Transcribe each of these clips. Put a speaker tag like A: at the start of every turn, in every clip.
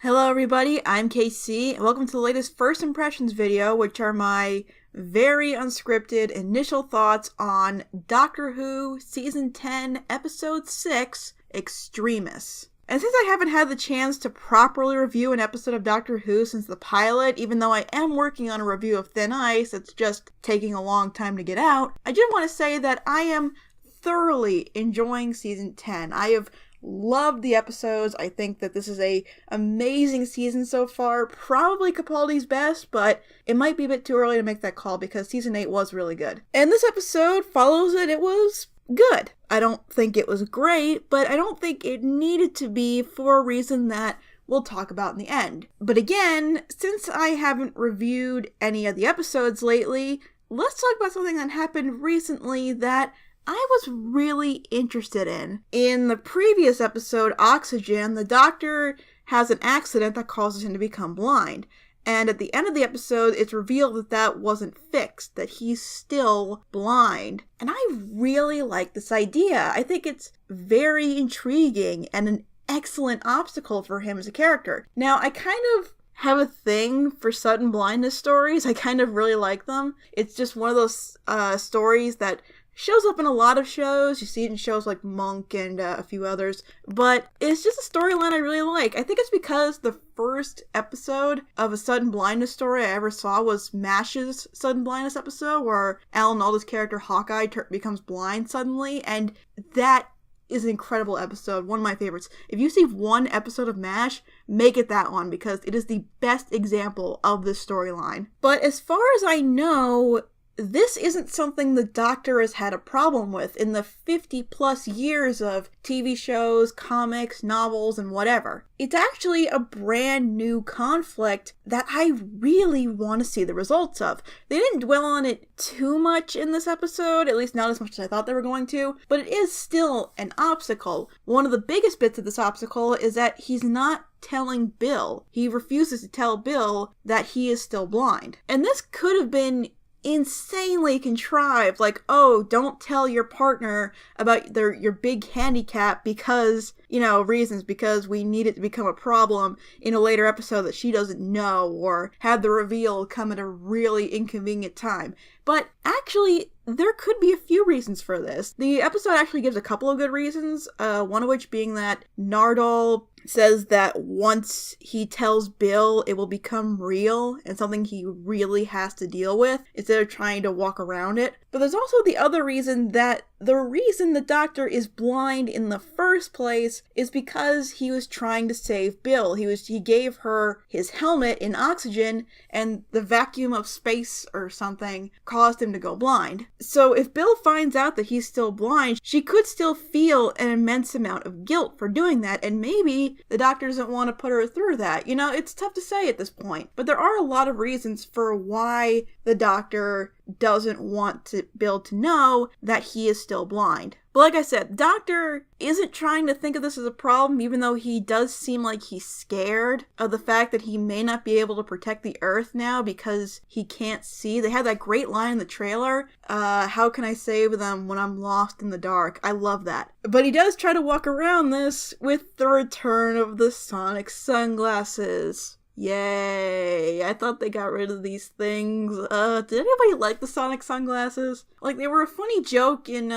A: Hello everybody, I'm KC, and welcome to the latest First Impressions video, which are my very unscripted initial thoughts on Doctor Who Season 10, Episode 6, Extremis. And since I haven't had the chance to properly review an episode of Doctor Who since the pilot, even though I am working on a review of Thin Ice, it's just taking a long time to get out, I did want to say that I am thoroughly enjoying Season 10. I have loved the episodes. I think that this is a amazing season so far. Probably Capaldi's best, but it might be a bit too early to make that call because Season 8 was really good. And this episode follows it. It was good. I don't think it was great, but I don't think it needed to be for a reason that we'll talk about in the end. But again, since I haven't reviewed any of the episodes lately, let's talk about something that happened recently that I was really interested in. In the previous episode, Oxygen, the Doctor has an accident that causes him to become blind. And at the end of the episode, it's revealed that that wasn't fixed, that he's still blind. And I really like this idea. I think it's very intriguing and an excellent obstacle for him as a character. Now, I kind of have a thing for sudden blindness stories. I kind of really like them. It's just one of those stories that shows up in a lot of shows. You see it in shows like Monk and a few others. But it's just a storyline I really like. I think it's because the first episode of a sudden blindness story I ever saw was MASH's sudden blindness episode, where Alan Alda's character Hawkeye becomes blind suddenly. And that is an incredible episode. One of my favorites. If you see one episode of MASH, make it that one, because it is the best example of this storyline. But as far as I know, this isn't something the Doctor has had a problem with in the 50 plus years of TV shows, comics, novels, and whatever. It's actually a brand new conflict that I really want to see the results of. They didn't dwell on it too much in this episode, at least not as much as I thought they were going to, but it is still an obstacle. One of the biggest bits of this obstacle is that he's not telling Bill. He refuses to tell Bill that he is still blind. And this could have been insanely contrived, like, oh, don't tell your partner about your big handicap because, reasons, because we need it to become a problem in a later episode that she doesn't know, or have the reveal come at a really inconvenient time. But actually, there could be a few reasons for this. The episode actually gives a couple of good reasons, one of which being that Nardole says that once he tells Bill, it will become real and something he really has to deal with instead of trying to walk around it. But there's also the other reason that the reason the Doctor is blind in the first place is because he was trying to save Bill. He gave her his helmet in Oxygen, and the vacuum of space or something caused him to go blind. So if Bill finds out that he's still blind, she could still feel an immense amount of guilt for doing that, and maybe the Doctor doesn't want to put her through that. It's tough to say at this point, but there are a lot of reasons for why the Doctor doesn't want Bill to know that he is still blind. But like I said, the Doctor isn't trying to think of this as a problem, even though he does seem like he's scared of the fact that he may not be able to protect the Earth now because he can't see. They had that great line in the trailer, how can I save them when I'm lost in the dark? I love that. But he does try to walk around this with the return of the sonic sunglasses. Yay! I thought they got rid of these things. Did anybody like the sonic sunglasses? Like, they were a funny joke in,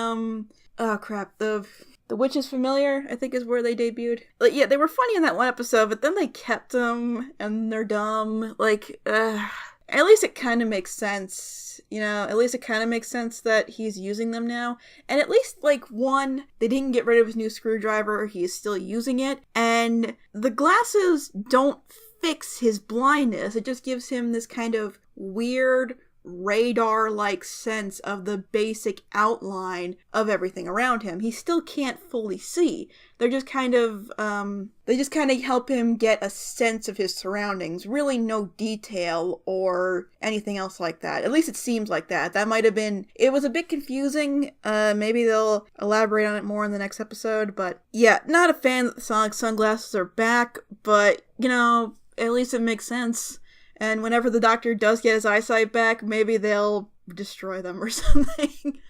A: The Witch is Familiar, I think is where they debuted. Like, yeah, they were funny in that one episode, but then they kept them, and they're dumb. Like, at least it kind of makes sense. At least it kind of makes sense that he's using them now. And at least, one, they didn't get rid of his new screwdriver, he is still using it. And the glasses don't fix his blindness. It just gives him this kind of weird radar-like sense of the basic outline of everything around him. He still can't fully see. They're just kind of, help him get a sense of his surroundings. Really no detail or anything else like that. At least it seems like that. That might have been, it was a bit confusing. Maybe they'll elaborate on it more in the next episode, but yeah, not a fan that the sonic sunglasses are back, but, at least it makes sense. And whenever the Doctor does get his eyesight back, maybe they'll destroy them or something.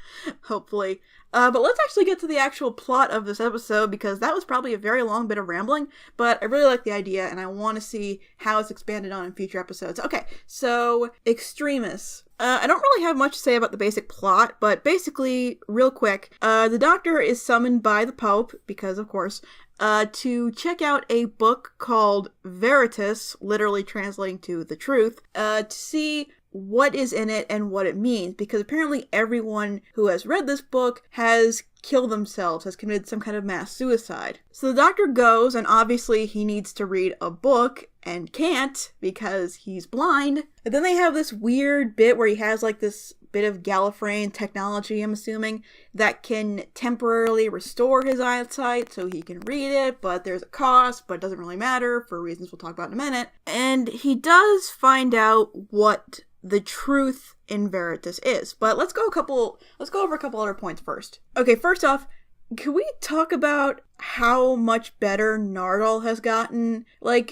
A: Hopefully. But let's actually get to the actual plot of this episode, because that was probably a very long bit of rambling, but I really like the idea, and I want to see how it's expanded on in future episodes. Okay, so Extremis. I don't really have much to say about the basic plot, but basically, real quick, the Doctor is summoned by the Pope, because of course, to check out a book called Veritas, literally translating to the truth, to see what is in it and what it means, because apparently everyone who has read this book has killed themselves, has committed some kind of mass suicide. So the Doctor goes, and obviously he needs to read a book, and can't, because he's blind. And then they have this weird bit where he has like this bit of Gallifreyan technology, I'm assuming, that can temporarily restore his eyesight so he can read it, but there's a cost, but it doesn't really matter for reasons we'll talk about in a minute. And he does find out what the truth in Veritas is. But let's go over a couple other points first. Okay, first off, can we talk about how much better Nardole has gotten? I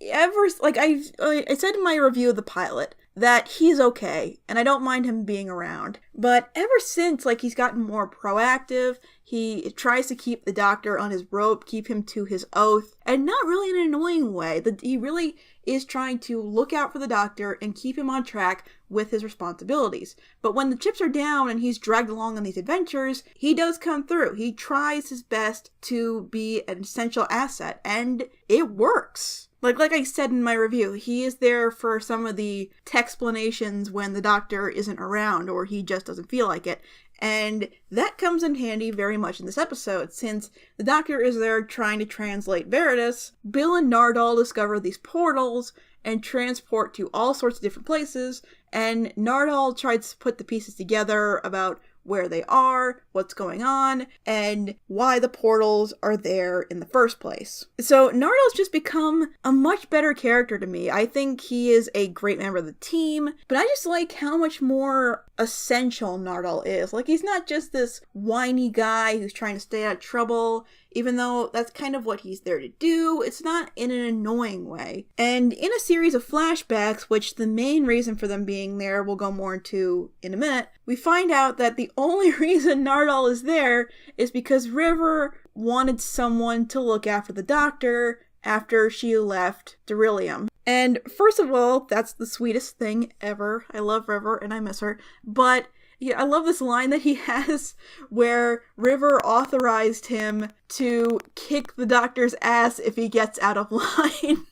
A: said in my review of the pilot that he's okay, and I don't mind him being around. But ever since, he's gotten more proactive, he tries to keep the Doctor on his rope, keep him to his oath, and not really in an annoying way. He really is trying to look out for the Doctor and keep him on track with his responsibilities. But when the chips are down and he's dragged along on these adventures, he does come through. He tries his best to be an essential asset, and it works. Like I said in my review, he is there for some of the explanations when the Doctor isn't around or he just doesn't feel like it. And that comes in handy very much in this episode, since the Doctor is there trying to translate Veritas. Bill and Nardole discover these portals and transport to all sorts of different places, and Nardole tries to put the pieces together about where they are, what's going on, and why the portals are there in the first place. So Nardole's just become a much better character to me. I think he is a great member of the team, but I just like how much more essential Nardole is. He's not just this whiny guy who's trying to stay out of trouble, even though that's kind of what he's there to do. It's not in an annoying way. And in a series of flashbacks, which the main reason for them being there we'll go more into in a minute, we find out that the only reason Nardole is there is because River wanted someone to look after the Doctor after she left Beryllium. And first of all, that's the sweetest thing ever. I love River and I miss her. But yeah, I love this line that he has where River authorized him to kick the Doctor's ass if he gets out of line.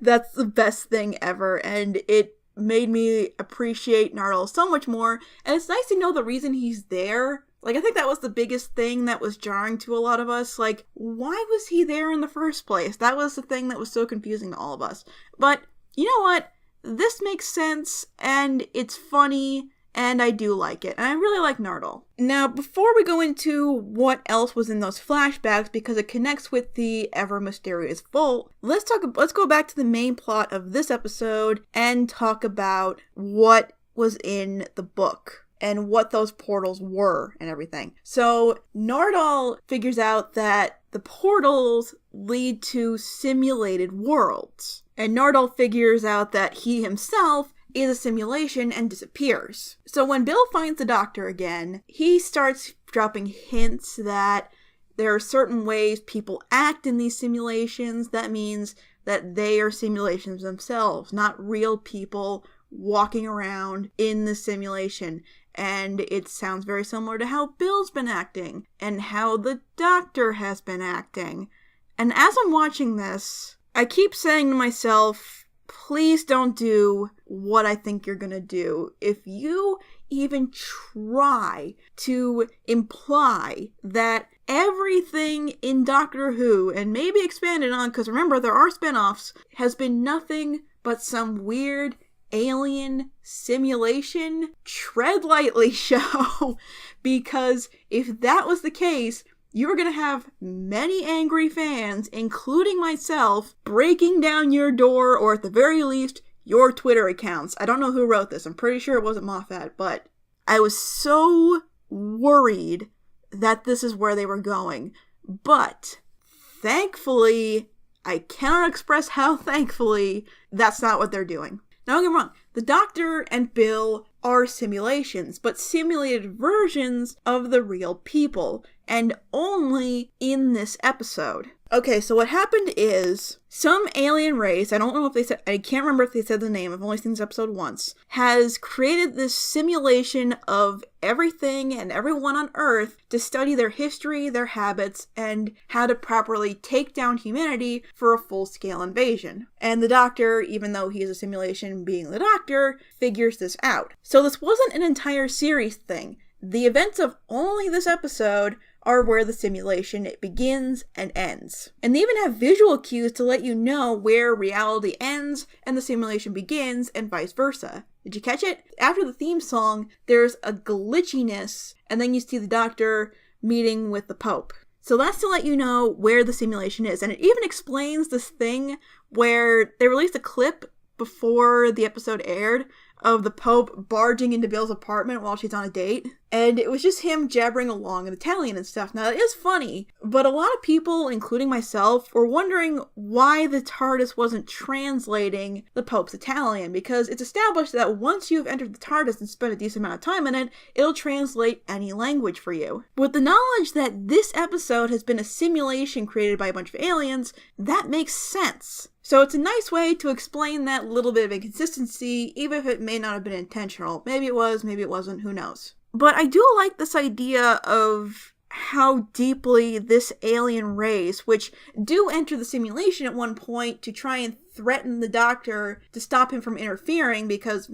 A: That's the best thing ever, and it made me appreciate Nardole so much more. And it's nice to know the reason he's there. I think that was the biggest thing that was jarring to a lot of us. Why was he there in the first place? That was the thing that was so confusing to all of us. But you know what? This makes sense, and it's funny, and I do like it. And I really like Nardole. Now, before we go into what else was in those flashbacks, because it connects with the ever mysterious vault, let's go back to the main plot of this episode and talk about what was in the book and what those portals were and everything. So Nardole figures out that the portals lead to simulated worlds. And Nardole figures out that he himself is a simulation and disappears. So when Bill finds the Doctor again, he starts dropping hints that there are certain ways people act in these simulations. That means that they are simulations themselves, not real people walking around in the simulation. And it sounds very similar to how Bill's been acting and how the Doctor has been acting. And as I'm watching this, I keep saying to myself, please don't do what I think you're gonna do. If you even try to imply that everything in Doctor Who, and maybe expanded on, because remember there are spin-offs, has been nothing but some weird alien simulation, tread lightly, show. Because if that was the case, you were going to have many angry fans, including myself, breaking down your door, or at the very least, your Twitter accounts. I don't know who wrote this. I'm pretty sure it wasn't Moffat, but I was so worried that this is where they were going. But thankfully, I cannot express how thankfully, that's not what they're doing. Now don't get me wrong, the Doctor and Bill are simulations, but simulated versions of the real people, and only in this episode. Okay, so what happened is, some alien race, I can't remember if they said the name, I've only seen this episode once, has created this simulation of everything and everyone on Earth to study their history, their habits, and how to properly take down humanity for a full-scale invasion. And the Doctor, even though he is a simulation being the Doctor, figures this out. So this wasn't an entire series thing. The events of only this episode are where the simulation begins and ends. And they even have visual cues to let you know where reality ends and the simulation begins, and vice versa. Did you catch it? After the theme song, there's a glitchiness, and then you see the Doctor meeting with the Pope. So that's to let you know where the simulation is. And it even explains this thing where they released a clip before the episode aired of the Pope barging into Bill's apartment while she's on a date. And it was just him jabbering along in Italian and stuff. Now, it is funny, but a lot of people, including myself, were wondering why the TARDIS wasn't translating the Pope's Italian, because it's established that once you've entered the TARDIS and spent a decent amount of time in it, it'll translate any language for you. With the knowledge that this episode has been a simulation created by a bunch of aliens, that makes sense. So it's a nice way to explain that little bit of inconsistency, even if it may not have been intentional. Maybe it was, maybe it wasn't, who knows. But I do like this idea of how deeply this alien race, which do enter the simulation at one point to try and threaten the Doctor to stop him from interfering, because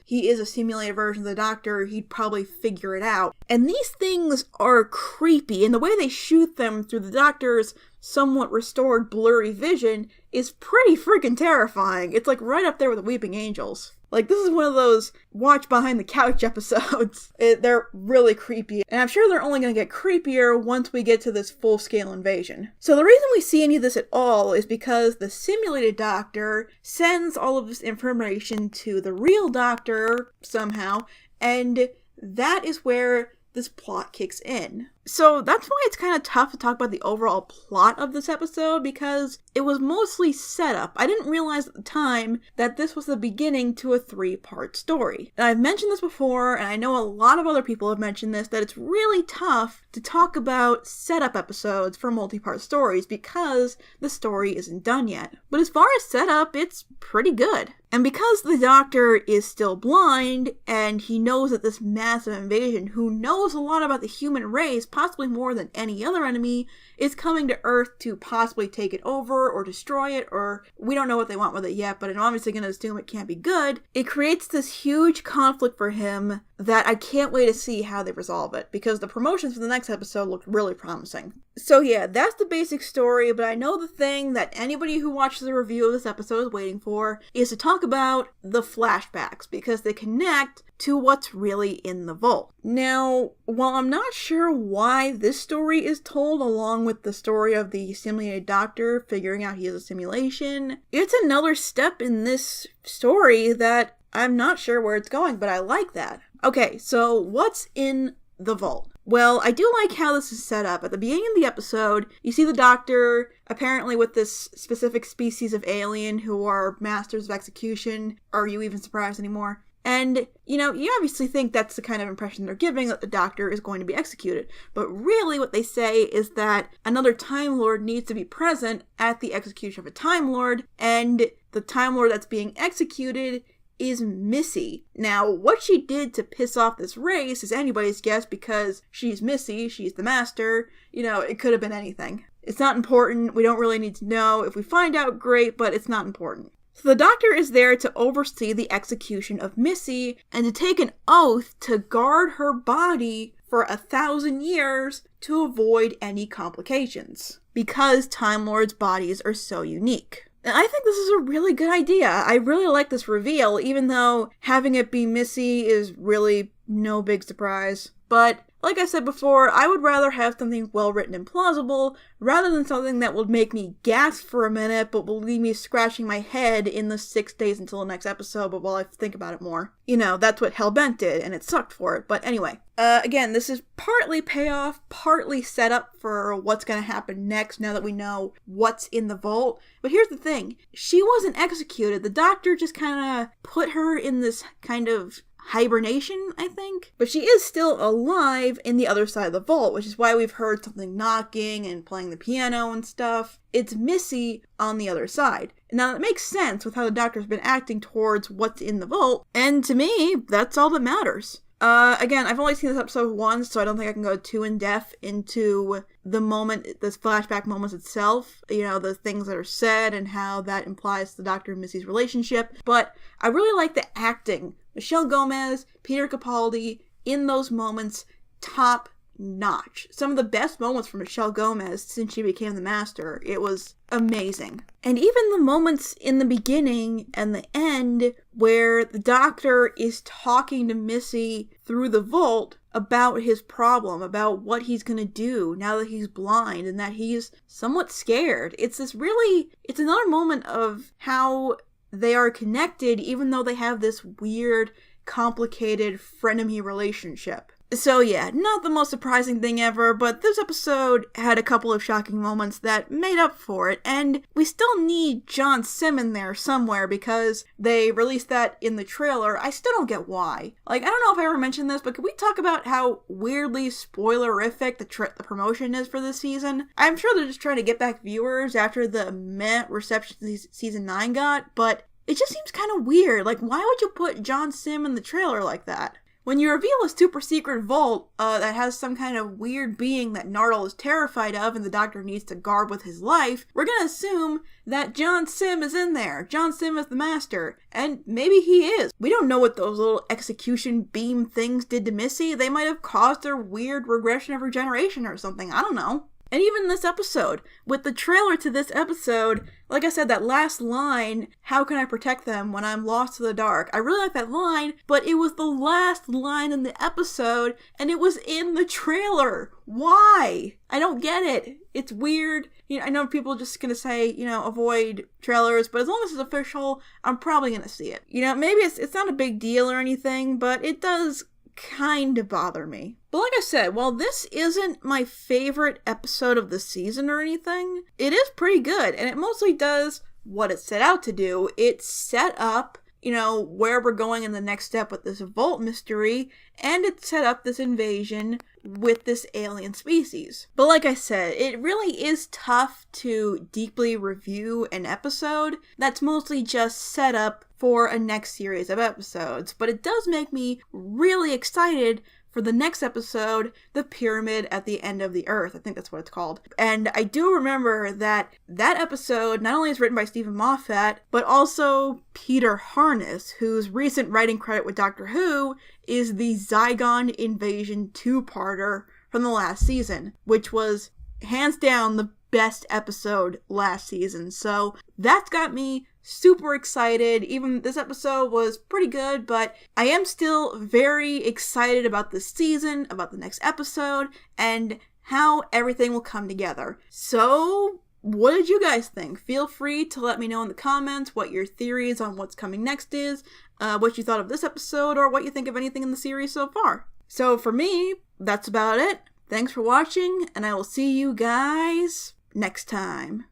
A: he is a simulated version of the Doctor, he'd probably figure it out. And these things are creepy, and the way they shoot them through the Doctor's somewhat restored blurry vision is pretty freaking terrifying. It's like right up there with the Weeping Angels. Like, this is one of those watch behind the couch episodes. They're really creepy. And I'm sure they're only going to get creepier once we get to this full-scale invasion. So the reason we see any of this at all is because the simulated Doctor sends all of this information to the real Doctor somehow, and that is where this plot kicks in. So that's why it's kind of tough to talk about the overall plot of this episode, because it was mostly setup. I didn't realize at the time that this was the beginning to a 3-part story. And I've mentioned this before, and I know a lot of other people have mentioned this, that it's really tough to talk about setup episodes for multi-part stories because the story isn't done yet. But as far as setup, it's pretty good. And because the Doctor is still blind, and he knows that this massive invasion, who knows a lot about the human race, possibly more than any other enemy, is coming to Earth to possibly take it over or destroy it, or we don't know what they want with it yet, but I'm obviously going to assume it can't be good. It creates this huge conflict for him that I can't wait to see how they resolve it, because the promotions for the next episode looked really promising. So yeah, that's the basic story, but I know the thing that anybody who watches the review of this episode is waiting for is to talk about the flashbacks, because they connect to what's really in the vault. Now, while I'm not sure why this story is told along with the story of the simulated Doctor figuring out he is a simulation, it's another step in this story that I'm not sure where it's going, but I like that. Okay, so what's in the vault? Well, I do like how this is set up. At the beginning of the episode, you see the Doctor, apparently with this specific species of alien who are masters of execution. Are you even surprised anymore? And, you obviously think that's the kind of impression they're giving, that the Doctor is going to be executed. But really what they say is that another Time Lord needs to be present at the execution of a Time Lord, and the Time Lord that's being executed is Missy. Now, what she did to piss off this race is anybody's guess, because she's Missy, she's the master, it could have been anything. It's not important, we don't really need to know. If we find out, great, but it's not important. So the Doctor is there to oversee the execution of Missy, and to take an oath to guard her body for 1,000 years to avoid any complications, because Time Lords' bodies are so unique. And I think this is a really good idea. I really like this reveal, even though having it be Missy is really no big surprise. But like I said before, I would rather have something well written and plausible rather than something that would make me gasp for a minute but will leave me scratching my head in the 6 days until the next episode, but while I think about it more. That's what Hellbent did, and it sucked for it. But anyway, again, this is partly payoff, partly set up for what's going to happen next now that we know what's in the vault. But here's the thing. She wasn't executed. The doctor just kind of put her in this kind of hibernation, I think. But she is still alive in the other side of the vault, which is why we've heard something knocking and playing the piano and stuff. It's Missy on the other side. Now, it makes sense with how the doctor's been acting towards what's in the vault, and to me, that's all that matters. Again, I've only seen this episode once, so I don't think I can go too in-depth into the flashback moments itself, the things that are said and how that implies the Doctor and Missy's relationship, but I really like the acting. Michelle Gomez, Peter Capaldi, in those moments, top notch. Some of the best moments for Michelle Gomez since she became the Master. It was amazing. And even the moments in the beginning and the end where the Doctor is talking to Missy through the vault about his problem, about what he's gonna do now that he's blind and that he's somewhat scared. It's another moment of how they are connected even though they have this weird, complicated frenemy relationship. So yeah, not the most surprising thing ever, but this episode had a couple of shocking moments that made up for it, and we still need John Sim in there somewhere because they released that in the trailer. I still don't get why. I don't know if I ever mentioned this, but could we talk about how weirdly spoilerific the promotion is for this season? I'm sure they're just trying to get back viewers after the meh reception season 9 got, but it just seems kind of weird. Why would you put John Sim in the trailer like that? When you reveal a super secret vault that has some kind of weird being that Nardole is terrified of and the Doctor needs to guard with his life, we're gonna assume that John Sim is in there. John Sim is the Master. And maybe he is. We don't know what those little execution beam things did to Missy. They might have caused her weird regression of regeneration or something. I don't know. And even this episode, with the trailer to this episode, like I said, that last line, how can I protect them when I'm lost in the dark? I really like that line, but it was the last line in the episode, and it was in the trailer. Why? I don't get it. It's weird. I know people are just gonna say, avoid trailers, but as long as it's official, I'm probably gonna see it. Maybe it's not a big deal or anything, but it does kind of bother me. But like I said, while this isn't my favorite episode of the season or anything, it is pretty good, and it mostly does what it set out to do. It set up, where we're going in the next step with this vault mystery, and it set up this invasion with this alien species. But like I said, it really is tough to deeply review an episode that's mostly just set up for a next series of episodes. But it does make me really excited for the next episode, The Pyramid at the End of the Earth. I think that's what it's called. And I do remember that episode not only is written by Stephen Moffat, but also Peter Harness, whose recent writing credit with Doctor Who is the Zygon Invasion 2-parter from the last season, which was hands down the best episode last season. So that's got me super excited. Even this episode was pretty good, but I am still very excited about this season, about the next episode, and how everything will come together. So what did you guys think? Feel free to let me know in the comments what your theories on what's coming next is, what you thought of this episode, or what you think of anything in the series so far. So for me, that's about it. Thanks for watching, and I will see you guys next time.